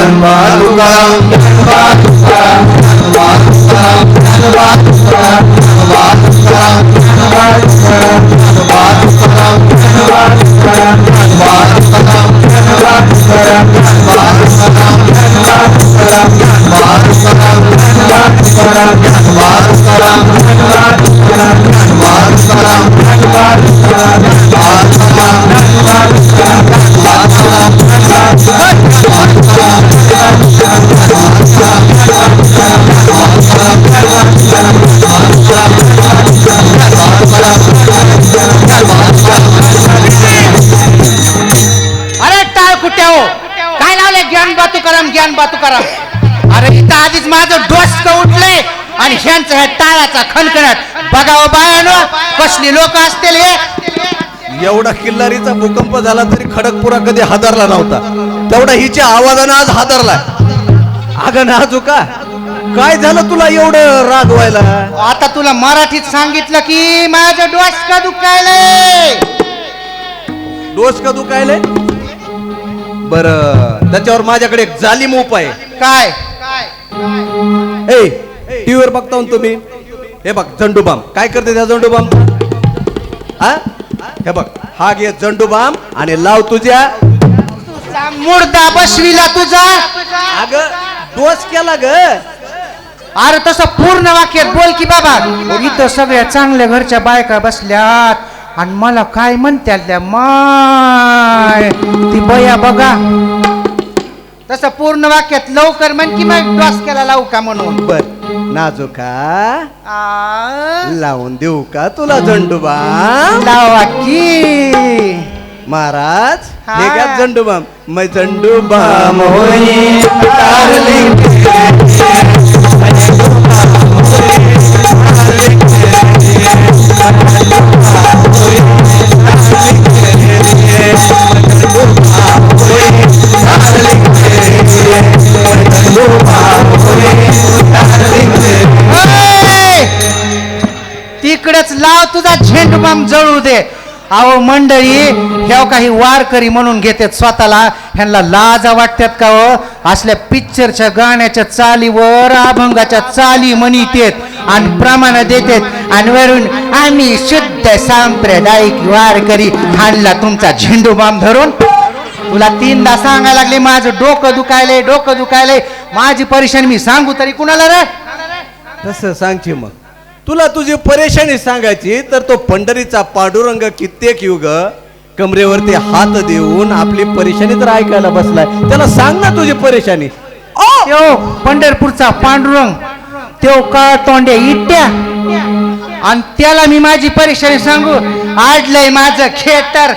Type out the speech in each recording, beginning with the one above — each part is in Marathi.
ज्ञानोबा तुकाराम ज्ञानोबा तुकाराम ज्ञानोबा तुकाराम ज्ञानोबा तुकाराम ज्ञानोबा तुकाराम ज्ञानोबा तुकाराम ज्ञानोबा तुकाराम ज्ञानोबा तुकाराम ज्ञानोबा तुकाराम ज्ञानोबा तुकाराम ज्ञानोबा तुकाराम ज्ञानोबा तुकाराम ज्ञानोबा तुकाराम ज्ञानोबा तुकाराम ज्ञानोबा तुकाराम ज्ञानोबा तुकाराम ज्ञानोबा तुकाराम ज्ञानोबा तुकाराम ज्ञानोबा अरे टाळ कुठे हो काय लावले ज्ञानोबा तुकाराम ज्ञानोबा तुकाराम अरे इथं आधीच माझं डोसकं उठलंय आणि ह्यांचं ह्या टाळाचा खणखणाट बघावं बायानो कसली लोक असतील हे एवढा किल्लारीचा भूकंप झाला तरी खडकपुरा कधी हादरला नव्हता तेवढा हिच्या आवाजानं आज हादरला. अगं नाजुका काय झालं तुला एवढं राग व्हायला? आता तुला मराठीत सांगितलं की माझं डोसकं दुखायलंय. डोसकं दुखायले बर त्याच्यावर माझ्याकडे एक जालिम उपाय आहे. काय ए टीव्हीवर बघता तुम्ही हे बघ झंडूबाम काय करते त्या झंडूबाम हा हे बघ हा घे झंडूबाम आणि लाव तुझ्या मुर्दा बसविला तुझा. अगं डोस केला ग. अरे तसं पूर्ण वाक्यात बोल की बाबा. इथं सगळ्या चांगल्या घरच्या बायका बसल्यात आणि मला काय म्हणत्या माय ती बया बघा. तसं पूर्ण वाक्यात लवकर म्हण की मग डोस केला लावू का म्हणून. बर नाजुका लावून देऊ का तुला झंडूबाम? लावा की महाराज हा. हे घ्या झंडूबाम. मै झंडूबाम होई डार्लिंग तिकडेच लाव तुझा झेंडूबाम जळू दे. अहो मंडळी ह्या काही वारकरी म्हणून घेतात स्वतःला. ह्यांना लाजा वाटतात का हो? असल्या पिक्चरच्या गाण्याच्या चालीवर अभंगाच्या चाली म्हणतात आणि प्रमाण देतात आणि वरून आम्ही शुद्ध सांप्रदायिक वारकरी. हाणला तुमचा झेंडूबाम धरून. तुला तीनदा सांगायला लागले माझं डोकं दुखायलंय डोकं दुखायलंय. माझी परेशानी मी सांगू तरी कुणाला रे? तसं सांगची मग तुला तुझी परेशानी सांगायची तर तो पंढरीचा पांडुरंग कित्येक युग कमरेवरती हात देऊन आपली परेशानी तर ऐकायला बसलाय. त्याला सांग ना तुझी परेशानी. त्यो पंढरपूरचा पांडुरंग त्यो का तोंड्या इट्या आणि त्याला मी माझी परेशानी सांगू? आडलंय माझं खेटर.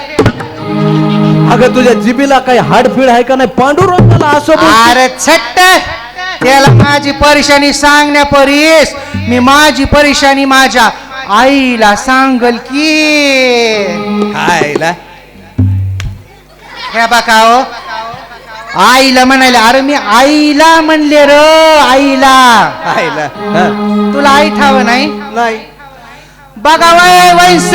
अगं तुझ्या जिबीला काही हाडफीड आहे का नाही? पांडुरंगाला असं बोलते. अरे छट्ट त्याला माझी परेशानी सांगण्यापरीस मी माझी परेशानी माझ्या आईला सांगल की. खायला हे बघा हो आईला म्हणाले. अरे मी आईला म्हणले र आईला. खायला हा. तुला आई ठाव नाही? नाही बघा वय वैस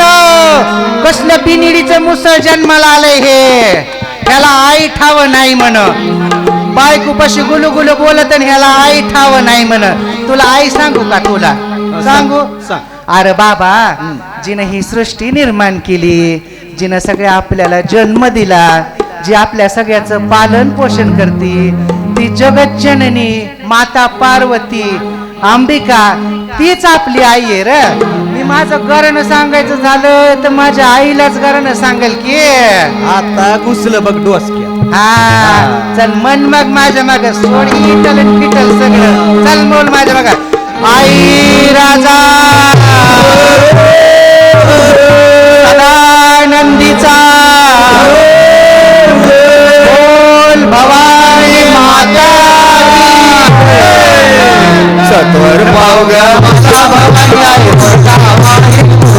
कसलं बिनिडीचं मुसळ जन्माला आलंय हे. ह्याला आई ठाव नाही म्हण. बायको पशी गुलू गुलू बोलत आणि ह्याला आई ठाव नाही म्हण. तुला आई सांगू का? तुला सांगू? सांग. अरे बाबा जिनं ही सृष्टी निर्माण केली, जिनं सगळ्या आपल्याला जन्म दिला, जी आपल्या सगळ्याचं पालन पोषण करते, ती जगज्जननी माता पार्वती अंबिका तीच आपली आई आहे र. मी माझं घरानं सांगायचं झालं तर माझ्या आईलाच घरानं सांगेल की. आता घुसलं बघ डोसक्यात. हा चल मन मग माझ्या माग सोड इटल आणि फिटल सगळं. चल बोल माझ्या माग. आई राजा सदानंदीचा बोल भवानी माता सत्वर पावगा मला भवानी आहे मुलगा वाहित तुला.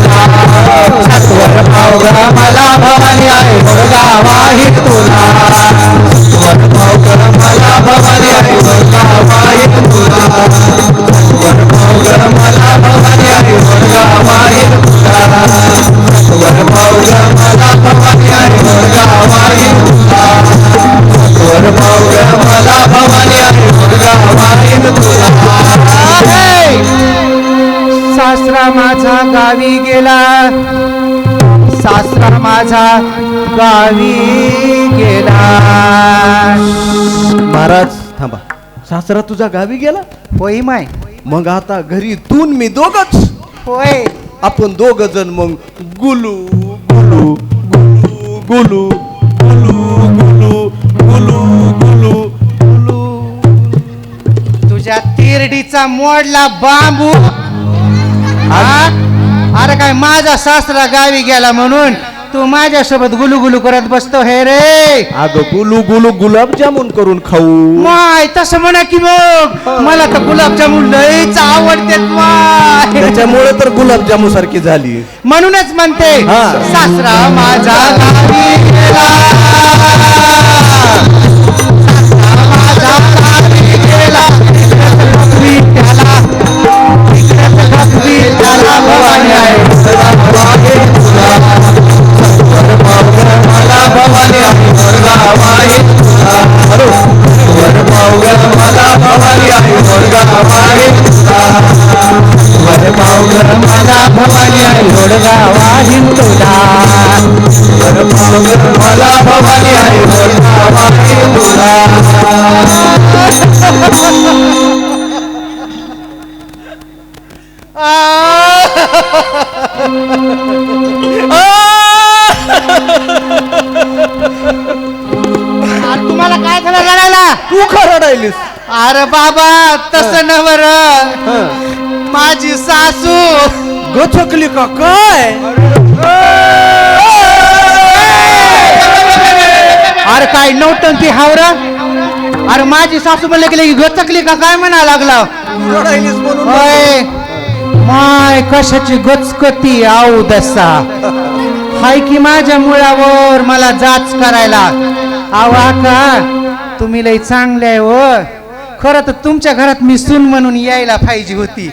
सत्वर पावगा मला भवानी आहे मुलगा वाहित तुला. सत्वर पावगा मला भवानी आहे मुलगा वाहित तुला. सत्वर पावगा मला भवानी आहे मुलगा वाहित तुला. सासरा माझा गावी गेला, सासरा माझा गावी गेला. महाराज थांबा, सासरा तुझा गावी गेला? होय माय. मग आता घरी तू न मी दोघच, होय. आपण दोघ जण मग गुलू गुलू गुलू गुलू गुलू गुलू गुलू गुलू गुलू. तुझ्या तिरडीचा मोडला बांबू. हा? अरे काय माझा सासरा गावी गेला म्हणून तू माझ्यासोबत गुलुगुलू करत बसतो हे रे? अगं गुलू गुलू गुलाबजामुन करून खाऊ. माय तसं म्हणा की मग मला तर गुलाबजामुन लईच आवडतेत माय. त्याच्यामुळे तर गुलाबजामू सारखी झाली. म्हणूनच म्हणते हा. सासरा माझा गावी गेला, सासरा माझा गावी गेला. लक्ष्मी त्याला, लक्ष्मी त्याला भवानी आहे. मला भवानी आहे मुलगा आहे, वर पावगर मला भवानी आहे मुलगा आहे, वर पावगर मला भवानी आहे मुलगा आहे तुला, वर पावगर मला भवानी आहे मुलगा आहे तुला. तुम्हाला काय झालं रडायला? तू का रडायलीस? अरे बाबा तसं न बर, माझी सासू गचकली का काय? अरे काय नौटंकी हावरा? अरे माझी सासू म्हणले की गचकली का काय म्हणा लागला? रडायलीस म्हणून. होय माय कशाची गचकती आऊ दसा हाय की माझ्या मुळावर मला जाच करायला. आवा का तुम्ही लई चांगले आहे हो. खरं तर तुमच्या घरात मी सून म्हणून यायला पाहिजे होती,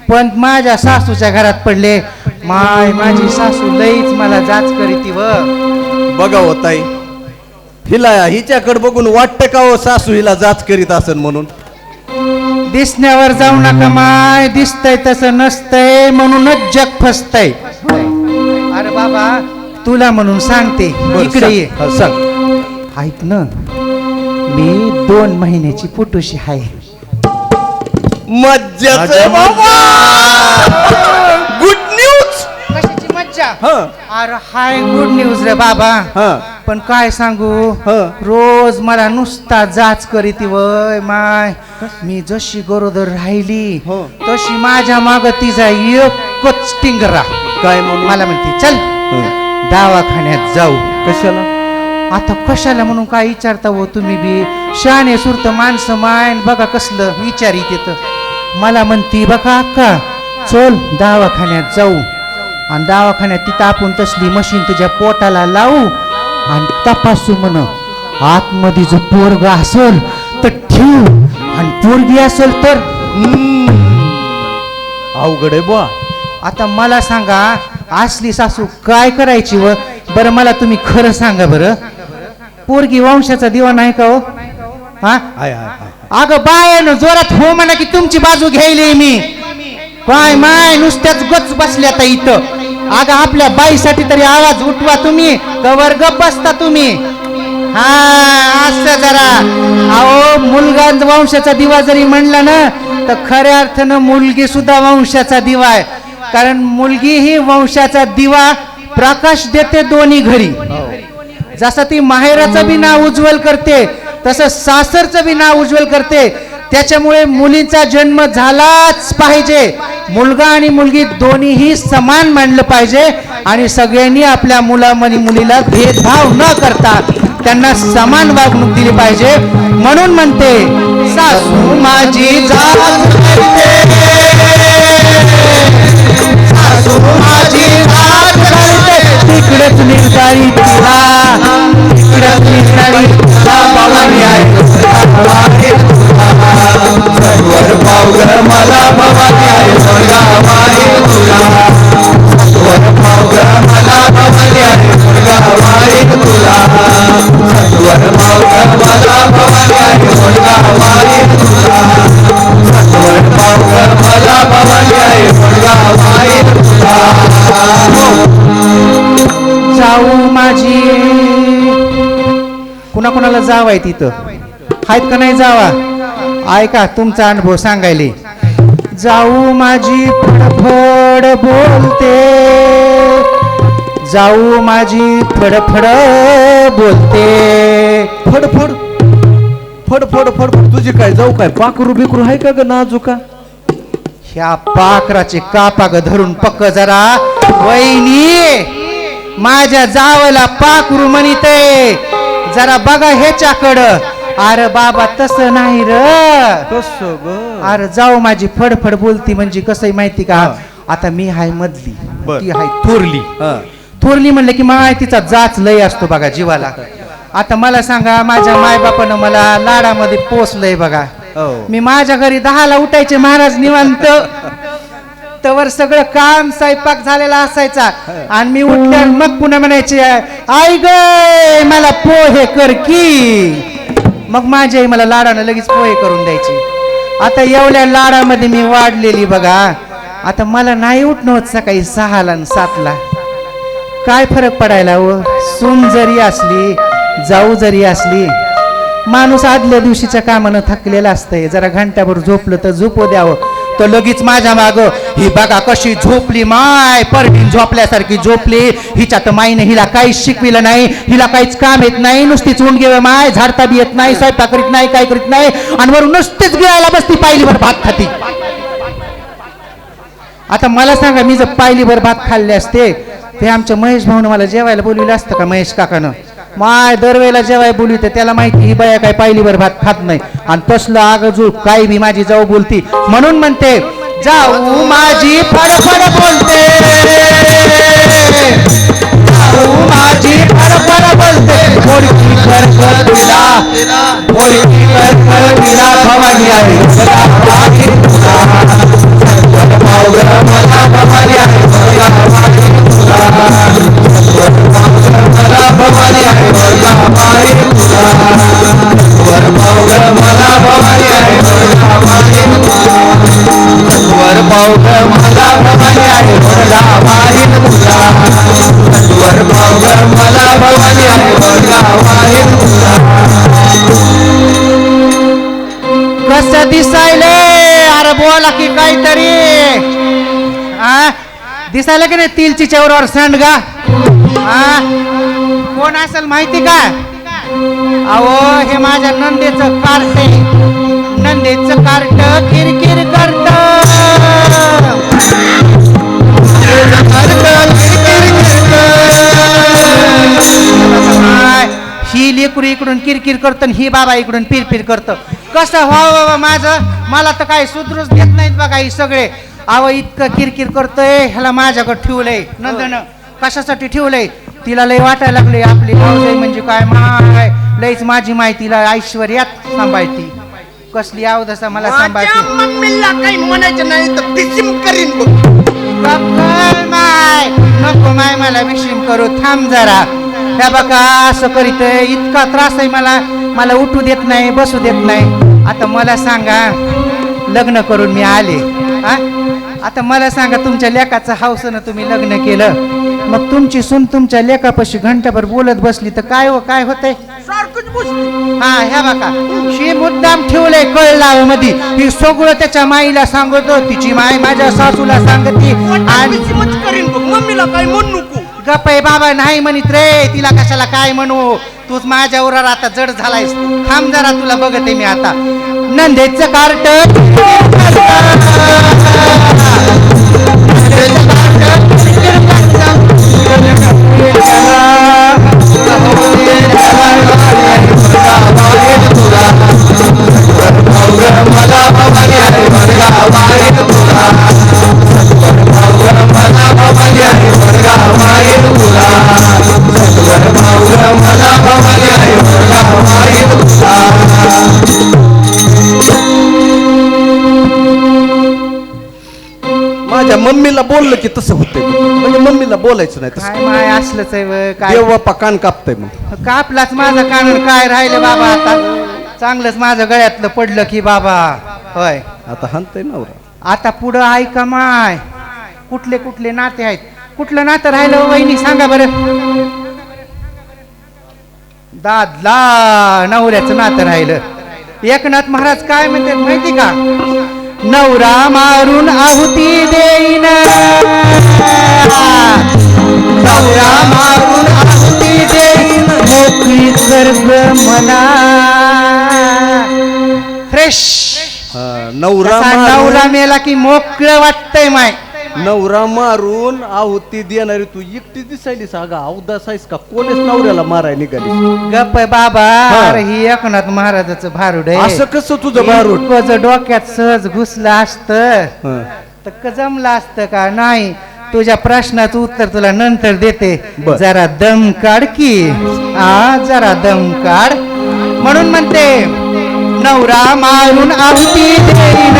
पण माझ्या सासूच्या घरात पडले. माय माझी सासू लईच मला जाच करीती व. बघा हो ताई, हिला हिच्याकडे बघून वाटतं का हो सासू हिला जाच करीत असन म्हणून? दिसण्यावर जाऊ नका माय, दिसतंय तसं नसतंय म्हणूनच जग फसतंय. अरे बाबा तुला म्हणून सांगते, इकडे ये. सांग. ऐक ना, मी 2 महिन्याची पुटुशी आहे. मज्जाच बाबा, गुड न्यूज. कशाची मज्जा? हं. अरे हाय गुड न्यूज रे बाबा. हं. पण काय सांगू, हं. रोज मला नुसता जाच करीती वय माय. मी जशी गरोदर राहिली हो. तशी माझ्या माग तिचा एकच टिंगरा. काय म्हणून? मला म्हणते चल दवाखान्यात जाऊ. कशाला? आता कशाला म्हणून काय विचारता हो तुम्ही बी? शाने सुरत माणसं मायन बघा कसलं विचारित येत. मला म्हणती बघा अक्का चल दवाखान्यात जाऊ, आणि दवाखान्यात तिथं आपण तसली मशीन तुझ्या पोटाला लावू आणि तपासू म्हण. आतमध्ये जो पोरग असेल तर ठेवू, आणि पोरगी असेल तर अवघड आहे बुवा. आता मला सांगा असली सासू काय करायची व? बरं मला तुम्ही खरं सांगा बरं, पोरगी वंशाचा दिवा नाही का हो? हा हाय हाय हाय. अगं बाय जोरात हो म्हणा की तुमची बाजू घ्यायली मी. काय माय नुसत्याच गच बसल्या आता इथं. अगं आपल्या बाईसाठी तरी आवाज उठवा तुम्ही, कवर गप बसता तुम्ही. हा असं जरा अहो, मुलगा वंशाचा दिवा जरी म्हणला ना तर खऱ्या अर्थानं मुलगी सुद्धा वंशाचा दिवा आहे. कारण मुलगी ही वंशाचा दिवा प्रकाश देते दोन्ही घरी. जसं ती माहेराचं बी नाव उज्ज्वल करते तसं सासरचं बी नाव उज्ज्वल करते. त्याच्यामुळे मुलीचा जन्म झालाच पाहिजे. मुलगा आणि मुलगी दोन्हीही समान मानलं पाहिजे, आणि सगळ्यांनी आपल्या मुलीला भेदभाव न करता त्यांना समान वागणूक दिली पाहिजे. म्हणून म्हणते सासू माझी जात करते, सासू माझी जात करते, तिकडेच निघाली तुला, तिकडेच निघाली तुला भवानी आहे. वर पावगर मला भवानी आहे मुलगा आहे तुला, वर पावगर मला भवानी आहे मुलगा आहे तुला, वर पावगर मला भवानी आहे मुलगा आहे तुला, वर पावगर मला भवानी आहे मुलगा आहे तुम्हाला जावाय तिथं आहेत का नाही जावा ऐका तुमचा अनुभव सांगायले जाऊ माझी फडफड बोलते जाऊ माझी फडफड बोलते फडफड फडफड फडफड तुझी काय जाऊ काय पाखरू बिकरू आहे का ग नाजुका ह्या पाखराचे कापाग धरून पक्क जरा वहिनी माझ्या जावला पाखरू म्हणते जरा बघा ह्याच्याकडं अरे बाबा तसं नाही र कसं ग अरे जाऊ माझी फडफड बोलती म्हणजे कसं माहिती का आता मी हाय मधली बर. ती हाय थोरली हा थोरली म्हणलं की माय तिचा जाच लय असतो बघा जीवाला आता मला सांगा माझ्या मायबापानं मला लाडामध्ये पोचलंय बघा हो. मी माझ्या घरी 10ला उठायचे महाराज निवांत तवर सगळं काम स्वयंपाक झालेला असायचा आणि मी उठल्यावर मग पुन्हा म्हणायचे आई ग मला पोहे कर की मग माझी आई मला लाडानं लगेच पोहे करून द्यायची आता एवढ्या लाडामध्ये मी वाढलेली बघा आता मला नाही उठणं होत सकाळी 6ला आणि 7ला काय फरक पडायला हो सून जरी असली जाऊ जरी असली माणूस आदल्या दिवशीच्या कामानं थकलेला असतंय जरा घंटाभर झोपलं तर झोपू द्यावं तर लगेच माझ्या माग ही बघा कशी झोपली माय परडीन झोपल्यासारखी झोपली हिच्या तर माईने हिला काहीच शिकविलं नाही हिला काहीच काम येत नाही नुसतीच उंडगे माय झाडता बी येत नाही स्वयंपाक करीत नाही काय करीत नाही आणि वरून नुसतीच गिळायला बसती पायलीभर भात खाती आता मला सांगा मी जर पायलीभर भात खाल्ले असते ते आमच्या महेश भाऊनं मला जेवायला बोलविलं असतं का महेश काकानं माय दरवेळेला जेवाय बोलविते त्याला माहिती ही बाया काय पायलीभर भात खात नाही आणि तसलं आगजू काय बी माझी जाऊ बोलती म्हणून म्हणते जाऊ माझी फडफड बोलते जाऊ माझी फडफड बोलते पोरकी करकर तिला पोरकी करकर तिला भवानी आहे मला भवानी आहे कसं दिसायले अरे बोला की काहीतरी दिसायला की नाही तिलची चौरावर सांडगा कोण असेल माहिती का अहो हे माझ्या नंदेचं कार्ट आहे नंदेचं कार्ट किरकिर करत ही लेकरू इकडून किरकिर करत ही बाबा इकडून पिरपिर करत कसं व्हावं माझं मला तर काही सुधरूच देत नाहीत बघा ही सगळे अहो इतकं किरकिर करतोय ह्याला माझ्याकडे ठेवलंय नंदनं कशासाठी ठेवलंय तिला लय वाटायला लागले आपली भाऊजाई म्हणजे काय माय लयच माझी माहितीला ऐश्वर्यात सांभाळती कसली अवदसा मला सांभाळते मम्मीला काही म्हणायचं नाही तर पिसिम करीन बघ माय नको माय मला विषम करू थांब जरा त्या बघा असं करीत इतका त्रास आहे मला मला उठू देत नाही बसू देत नाही आता मला सांगा लग्न करून मी आले आता मला सांगा तुमच्या लेकाचं हौसनं तुम्ही लग्न केलं मग तुमची सून तुमच्या लेकापाशी घंटाभर बोलत बसली तर काय हो काय होतंय सारखंच बोलते हा ह्या बघा शी मुद्दाम ठेवलंय कळलाव मध्ये ही सगळं त्याच्या माईला सांगतो तिची माय माझ्या सासूला सांगते आणि पिसिमच करीन बघ मम्मीला काही म्हणू नको गप्पे बाबा नाही म्हणित रे तिला कशाला काय म्हणू तूच माझ्यावर आता जड झालायस थांब जरा तुला बघते मी आता नंदेचं कार्ट माझ्या मम्मीला बोललं की तसं होतंय म्हणजे मम्मीला बोलायचं नाही तसं काय माय असलंच आहे व, काय देव कान कापतय मग कापलाच माझा कान काय राहिलं बाबा आता चांगलंच माझं गळ्यातलं पडलं की बाबा होय आता हाणतय नवरा आता पुढं ऐका माय कुठले कुठले नाते आहेत कुठलं नातं राहिलं हो वहिनी सांगा बरं दादला नवऱ्याचं नातं राहिलं. एकनाथ महाराज काय म्हणतात माहिती का? नवरा मारून आहुती देईन, नवरा मारून आहुती देईन, मोकळी स्वर्ग मला. फ्रेश नवरा नवरा मेला की मोकळं वाटतंय माय. नवरा मारून आहुती देणारी तू एकटी दिसायली सागा अवदास आहेस का? कोणीच नवऱ्याला माराय निघाली? गप्प बाबा. हा. अरे ही एकनाथ महाराजाचं भारूड आहे. असं कसं तुझं भारूड? इतकं डोक्यात सहज घुसलं असतं तर जमलं असतं का? नाही. तुझ्या प्रश्नाचं उत्तर तुला नंतर देते. बर. जरा दम काढ की. जरा दम काढ. म्हणून म्हणते नवरा मारून आहुती देईन,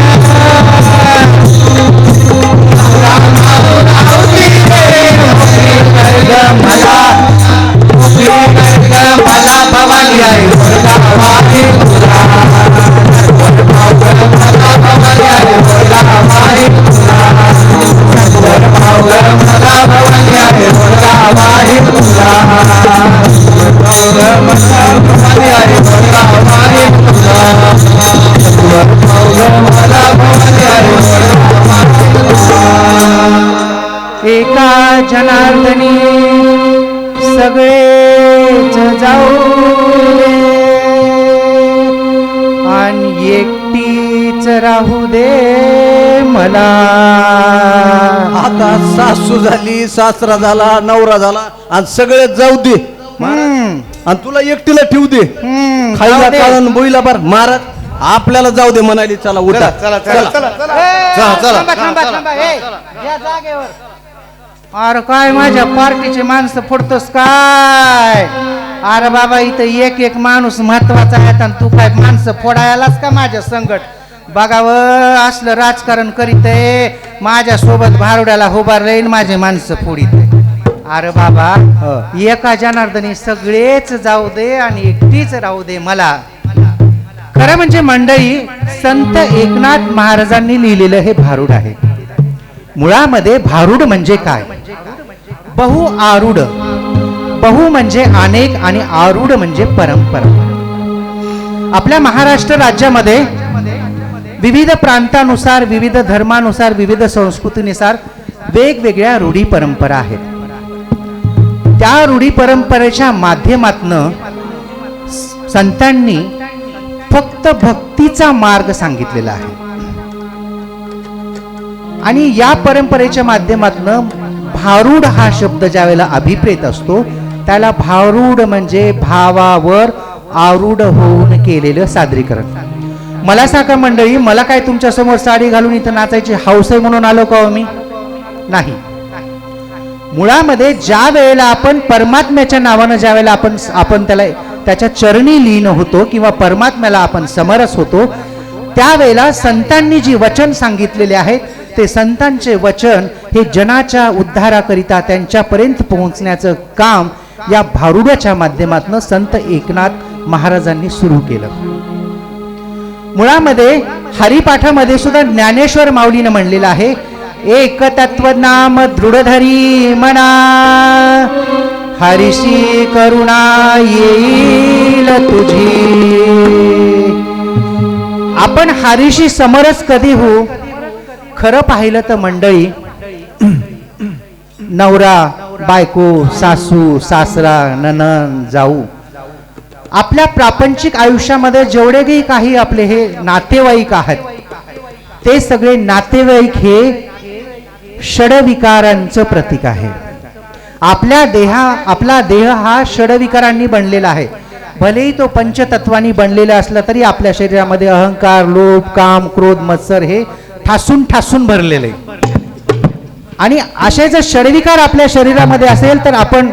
नवरा मारून आहुती देईन, मोकळी स्वर्ग मला, मोकळी स्वर्ग मला. भवानी आई मुलगा वाही तुला, भवानी आई मुलगा वाही तुला, मला भवानी आई मुलगा वाही तुला, भवानी आई मुलगा वाही तुला, मला भवानी आई मुलगा वाही तुला. एका जनार्दनी सगळेच जाऊ दे आणि एकटीच राहू दे मला. आता सासू झाली, सासरा झाला, नवरा झाला आणि सगळे जाऊ दे आणि तुला एकटीला ठेवू दे. खायला जाऊ दे. काढून बोईला बार महाराज आपल्याला जाऊ दे म्हणाली. चला उठा चला चला. थांबा, थांबा, थांबा. ए, या जागेवर. अरे काय माझ्या पार्टीचे माणसं फोडतोस काय? अरे बाबा इथं एक एक माणूस महत्वाचा आहे आणि तू काय माणसं फोडायलाच का माझ्या संकट? बघावं असलं राजकारण करीत आहे. माझ्या सोबत भारुड्याला उभारले माझे माणसं फोडीत. अरे बाबा एका जनार्दनी सगळेच जाऊ दे आणि एकटीच राहू दे मला. खरं म्हणजे मंडळी संत एकनाथ महाराजांनी लिहिलेलं हे भारूड आहे. मुळामध्ये भारूड म्हणजे काय? बहु आरूढ. बहु म्हणजे अनेक आणि आरूढ म्हणजे परंपरा. आपल्या महाराष्ट्र राज्यामध्ये विविध प्रांतानुसार, विविध धर्मानुसार, विविध संस्कृतीनुसार वेगवेगळ्या रूढी परंपरा आहेत. त्या रूढी परंपरेच्या माध्यमातनं संतांनी फक्त भक्तीचा मार्ग सांगितलेला आहे आणि या परंपरेच्या माध्यमातनं भारूड हा शब्द ज्या वेळेला अभिप्रेत असतो त्याला भारूड म्हणजे भावावर आरूढ होऊन केलेलं सादरीकरण. मला सांगा मंडळी, मला काय तुमच्या समोर साडी घालून इथं नाचायची हौस आहे म्हणून आलो का मी? नाही. मुळामध्ये ज्या वेळेला आपण परमात्म्याच्या नावानं ज्या वेळेला आपण त्याला त्याच्या चरणी लीन होतो किंवा परमात्म्याला आपण समरस होतो त्यावेळेला संतांनी जी वचन सांगितलेले आहेत ते संतांचे वचन हे जनाच्या उद्धाराकरिता त्यांच्यापर्यंत पोहोचण्याचं काम या भारुडाच्या माध्यमातून संत एकनाथ महाराजांनी सुरू केलं. मुळामध्ये हरिपाठामध्ये सुद्धा ज्ञानेश्वर माऊलीनं म्हणलेलं आहे, एक तत्व नाम दृढधरी मना हरिशी करुणा येईल तुझी. आपण हरिशी समरस कधी होऊ? खरं पाहिलं तर मंडळी नवरा बायको सासू सासरा नणंद जाऊ आपल्या प्रापंचिक आयुष्यामध्ये जेवढे काही आपले हे नातेवाईक आहेत ते सगळे नातेवाईक हे षडविकारांचं प्रतीक आहे. आपला देह हा षडविकारांनी बनलेला आहे. भलेही तो पंचतत्वांनी बनलेला असला तरी आपल्या शरीरामध्ये अहंकार लोभ काम क्रोध मत्सर हे ठासून ठासून भरलेले आणि असे जर षडविकार आपल्या शरीरामध्ये असेल तर आपण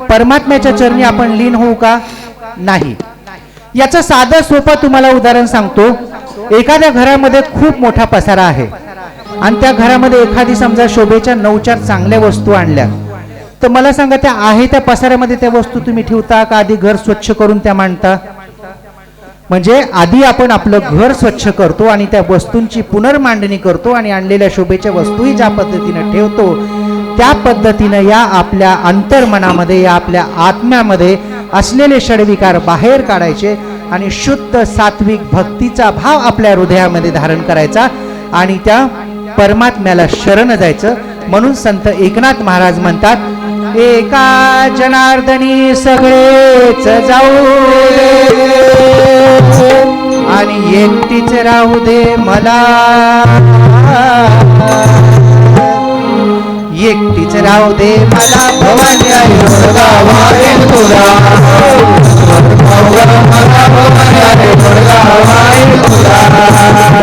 परमात्म्याच्या चरणी आपण लीन होऊ का? नाही. याचं साधं सोपं तुम्हाला उदाहरण सांगतो. एखाद्या घरामध्ये खूप मोठा पसारा आहे आणि त्या घरामध्ये एखादी समजा शोभेच्या 9-4 चांगल्या वस्तू आणल्या तर मला सांगा त्या आहे त्या पसाऱ्यामध्ये त्या वस्तू तुम्ही ठेवता का आधी घर स्वच्छ करून त्या मांडता? म्हणजे आधी आपण आपलं घर स्वच्छ करतो आणि त्या वस्तूंची पुनर्मांडणी करतो आणि आणलेल्या शोभेच्या वस्तूही ज्या पद्धतीने ठेवतो त्या पद्धतीनं या आपल्या अंतर्मनामध्ये या आपल्या आत्म्यामध्ये असलेले षडविकार बाहेर काढायचे आणि शुद्ध सात्विक भक्तीचा भाव आपल्या हृदयामध्ये धारण करायचा आणि त्या परमात्म्याला शरण जायचं. म्हणून संत एकनाथ महाराज म्हणतात, एका जनार्दनी सगळेच जाऊ दे आणि एकटीच राहू दे मला, एकटीच राहू दे मला भवानी आई दुर्गा वाई तुला, मला भवानी आई दुर्गा वाई तुला,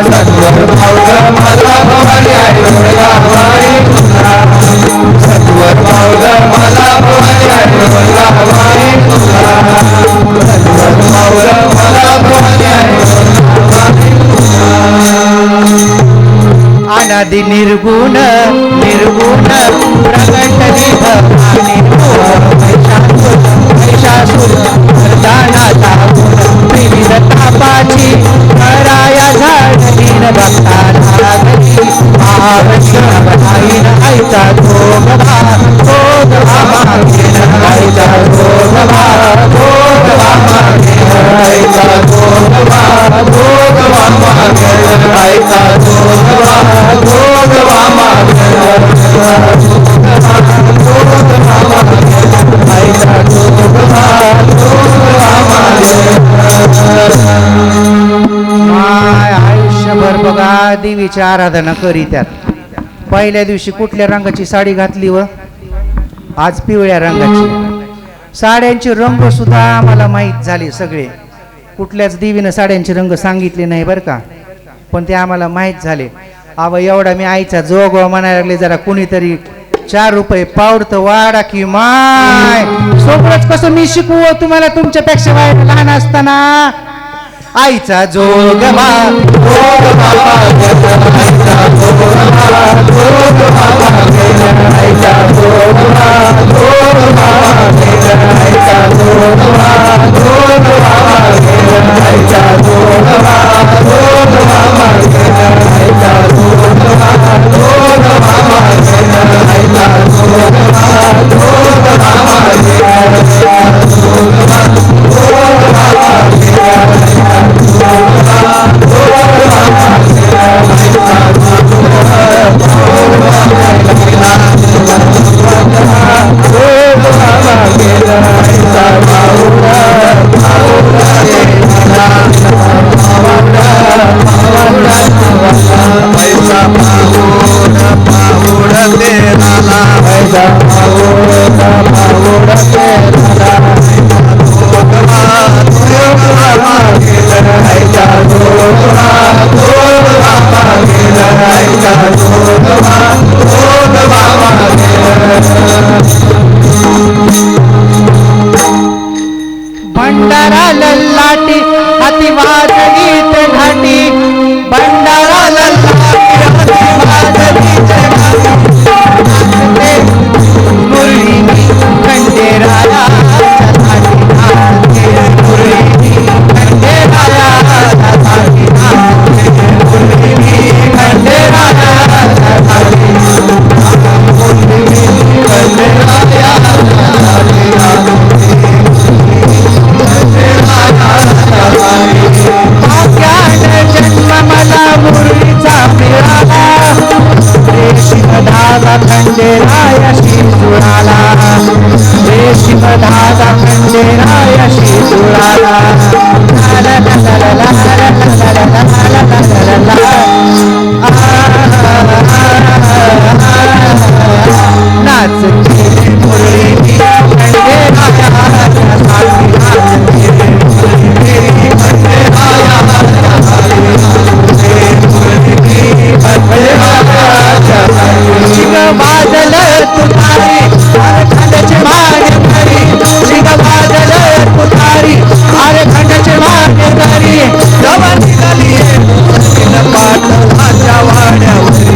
सत्वर भावग मला भवानी आई दुर्गा वाई तुला, सत्वर भावग मला भवानी आई दुर्गा वाई तुला, सत्वर भावग मला भवानी आई दुर्गा वाई तुला. अनादि निर्गुण निर्गुण प्रगटली भवानी महिषासुर मर्दानाचा विविध तापाची कराया झाडीन भक्ताला गती आवश्यक बनाईन आईचा भोगवा भोगवा मागेन आईचा भोगवा भोगवा मागेन आईचा भोगवा भोगवा मागेन आईचा भोगवा भोगवा मागेन भोगवा मागेन आईचा भोगवा भोगवा मागेन. आयुष्यभर बघा देवीची आराधना करीत्यात. पहिल्या दिवशी कुठल्या रंगाची साडी घातली व आज पिवळ्या रंगाची. साड्यांचे रंग सुद्धा आम्हाला माहीत झाले सगळे. कुठल्याच देवीनं साड्यांचे रंग सांगितले नाही बरं का, पण ते आम्हाला माहीत झाले. अव एवढा मी आईचा जोग म्हणायला लागले, जरा कुणीतरी 4 रुपये पावड तर वाढा की माय. सोबतच कसं मी शिकवू तुम्हाला तुमच्यापेक्षा वाईट लहान असताना. आईचा जोगवा जोगवा आईचा जोगवा जोगवा आईचा जोगवा जोगवा आईचा जोगवा जोगवा आईचा जोगवा जोगवा आईचा जोगवा जोगवा आईचा भंडारा लल्लाटी हाती वाजली ते घाटी, भंडारा लल्लाटी हाती वाजली ते मुरली खंडेराया मुरली खंडेराया मुरली खंडेराया जन्म मला मुरलीचा मिळाला, रेशीमधागा खंडेरायाशी जुळाला, रेशीमधागा खंडेरायाशी जुळाला. नाचती मुरली शिग वाजल तुतारी अरे खंडाचे माने घरी, शिग वाजल तुतारी अरे खंडाचे माने घरी. जवा निघाली पाटलाच्या वाड्यावरी,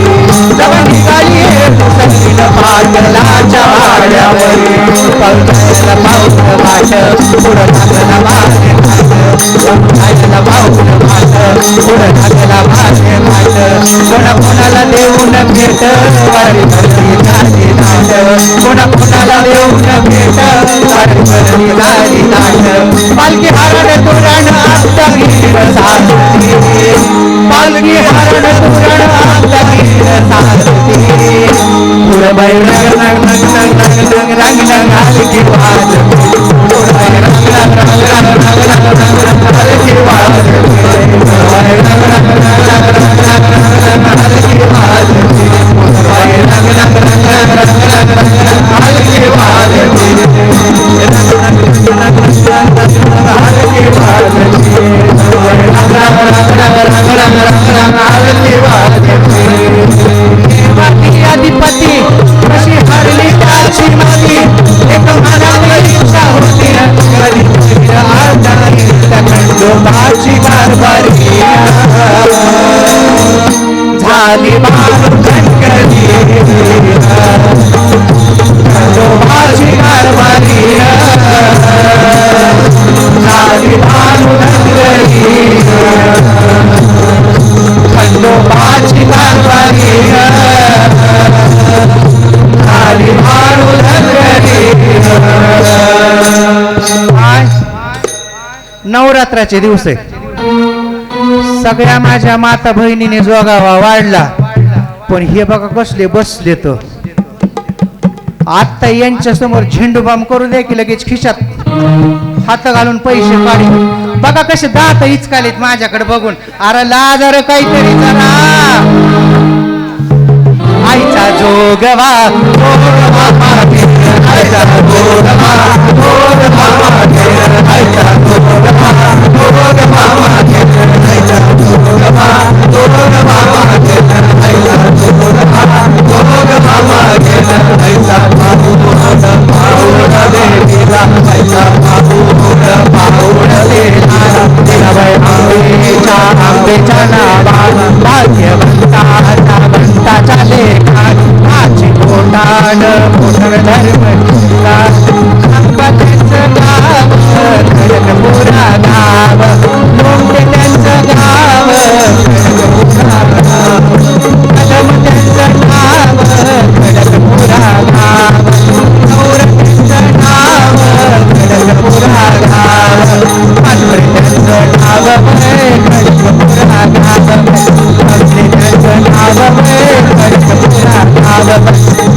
जवा निघाली पाटलाच्या वाड्यावरी. पळकायला पाऊल वाट पुढं टाकला माने घाट, पळकायला पाऊल वाट पुढं टाकला माने घाट. कोणा कोणाला देऊन भेट वारी भरली झाली नाट, कोणा कोणाला देऊन भेट वारी भरली झाली नाट. कारभारी झाली बाळू धनगरी खंडोबाची कारभारी झाली बाळू धनगरी खंडोबाची कारभारी झाली बाळू धनगरी. नवरात्राचे दिवस आहे. सगळ्या माझ्या माता बहिणीने जोगावा वाढला, पण हे बघा कसले बसले तर आता यांच्या समोर झेंडूबाम करू दे की लगेच खिशात हात घालून पैसे काढे. बघा कसे दात इचकालेत माझ्याकडे बघून. अरे लाजार काहीतरी जरा. आईचा जोगवा जोगवा मागे, आईचा जोगवा जोगवा मागे, आईचा जोगवा जोगवा मागे, आईचा जोगवा जोगवा मागे, आईचा जोगवा जोगवा मागे, आईचा पाऊण पाऊण देवीला, आईचा पाऊण पाऊण देवीला. दिलाबाई आंबेच्या आंबेच्या नावाला भाग्यवंताच्या वंताच्या लेखात माझी कोटाड मोठर धर्मला. अंबाचं गाव खडकपुरा गाव, लोंढे त्यांचं गाव खडकपुरा गाव, कदम त्यांचं नाव खडकपुरा गाव, नवर त्यांचं नाव खडकपुरा गाव, मात्र त्यांचं नाव खडकपुरा गाव, आपले त्यांचं नाव खडकपुरा गाव,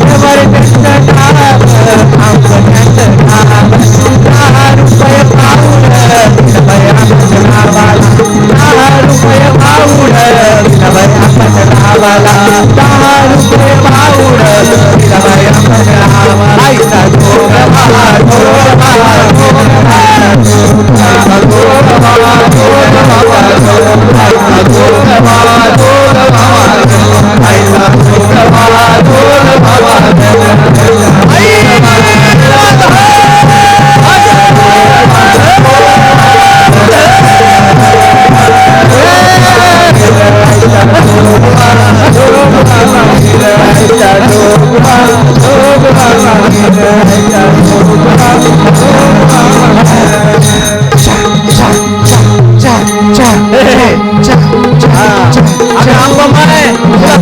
नवर त्यांचं नाव आंबण्याचं नाव. 10 रुपये पाऊण दिलबाई आंब्याच्या नावाला, 10 रुपये पाऊण दिलबाई आंब्याच्या नावाला, 10 रुपये पाऊण दिलबाई आंब्याच्या नावाला. आईचा जोगवा जोगवा जोगवा जोगवा जोगवा जोगवा, आईचा जोगवा जोगवा जोगवा, आईचा जोगवा जोगवा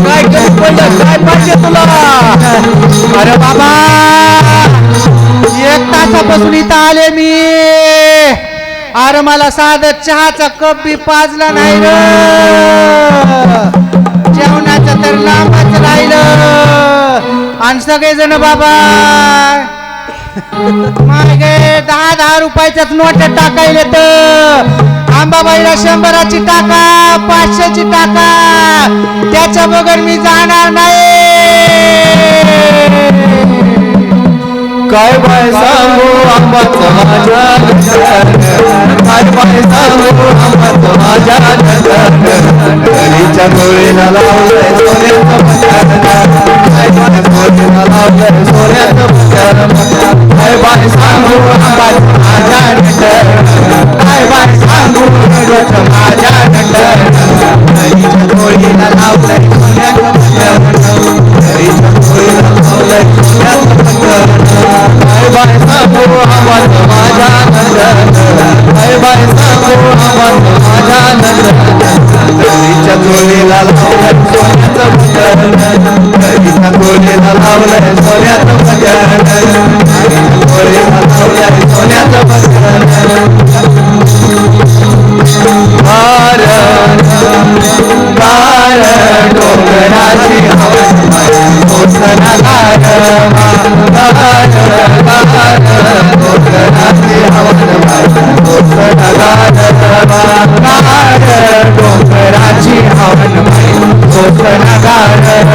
काय कमी पडलं? काय पाहिजे तुला? अरे बाबा 1 तासापासून इथं आले मी. अरे मला साधं चहाचा कप बी पाजला नाही र. जेवणाचं तर लांबच राहिलं. आणि सगळेजण बाबा मागे 10-10 रुपयाच्याच नोट टाकायला तर. आंबाबाईला 100ची टाका, 500ची टाका, त्याच्या बगर मी जाणार नाही. काय बाय सांगू आंबाचं माझ्या नंदन, काय बाय सांगू आंबाचं माझ्या नंदन, गलीच्या मुळीला लावलंय सोन्याचं बटन, काय बाय मुळीला लावलंय सोन्याचं बटन, काय बाय सांगू आंबाचं माझ्या नंदन, काय बाय सांगू आंबाचं माझ्या नंदन, गलीच्या मुळीला लावलंय सोन्याचं बटन, गलीच्या मुळीला लावलंय सोन्याचं बटन. काय बाय सांगू आंबाचं माझ्या नंदन, काय बाय सांगू आंबाचं माझ्या नंदन, गलीच्या चोलीला लावलंय सोन्याचं बटन, गलीच्या चोलीला लावलंय सोन्याचं बटन, गलीच्या चोलीला लावलंय सोन्याचं बटन. गार गार डोंगराची हवा कोसना गार गार गार डोंगराची हवा कोसना गार गार डोंगराची हवन कोसना गार गार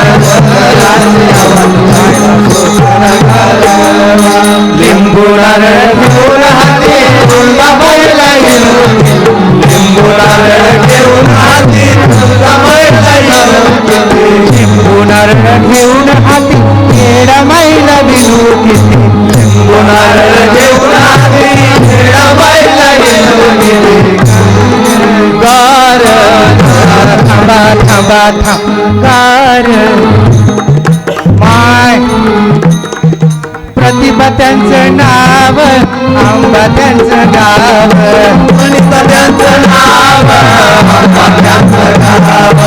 डोंगराची हवन कोसना गार. लिंबूरार घेऊन हाती तुला बैला घेऊन, लिंबूरार घेऊन हाती तुला बैला घेऊन, लिंबूरार घेऊन हाती खेडा मैला घेऊन, लिंबूरार घेऊन हाती खेडा बैला घेऊन, थांबकार माय प्रतिभा त्यांचं नाव आंबा त्यांचं नाव वनिता त्यांचं नाव आंबा त्यांचं नाव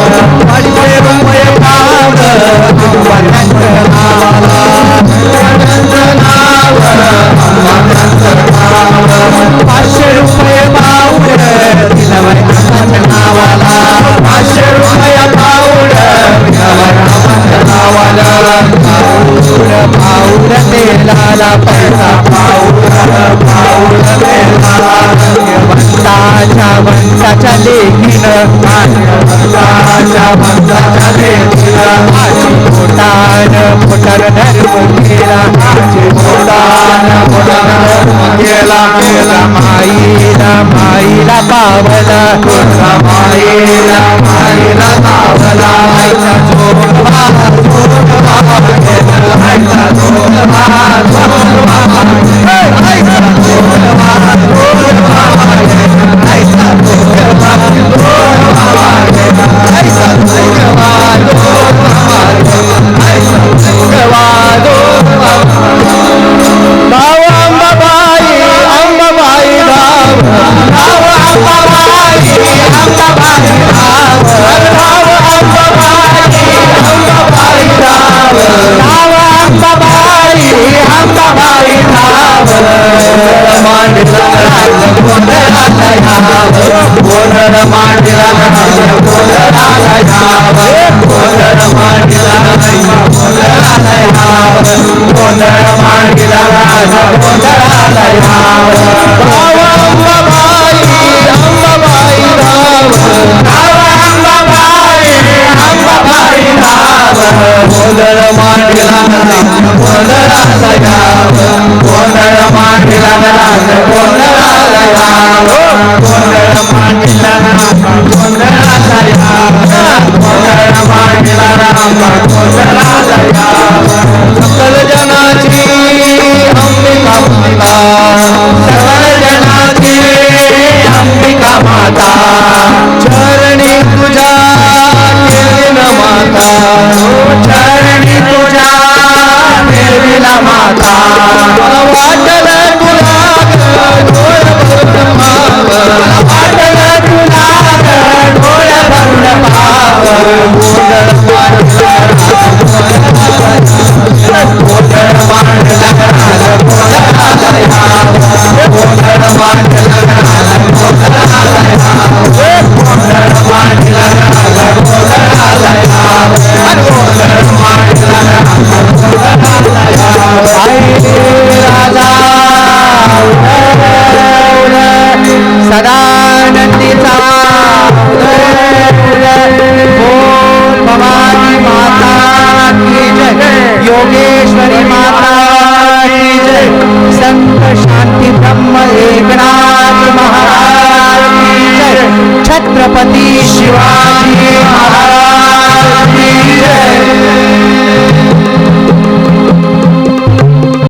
500 रुपये भाव आंबा त्यांचं नाव 500 रुपये पाऊड दिलावर आंबाच्या नावाला 500 रुपये पाऊड दिलावर आंबाच्या नावाला पाऊड तेलाला पैसा पाऊड तेलाला वंताच्या लेखीन वंताच्या लेकीनं पोटार धर्म केला गेला माईला पावला माईला पावला गोंधळ मांडला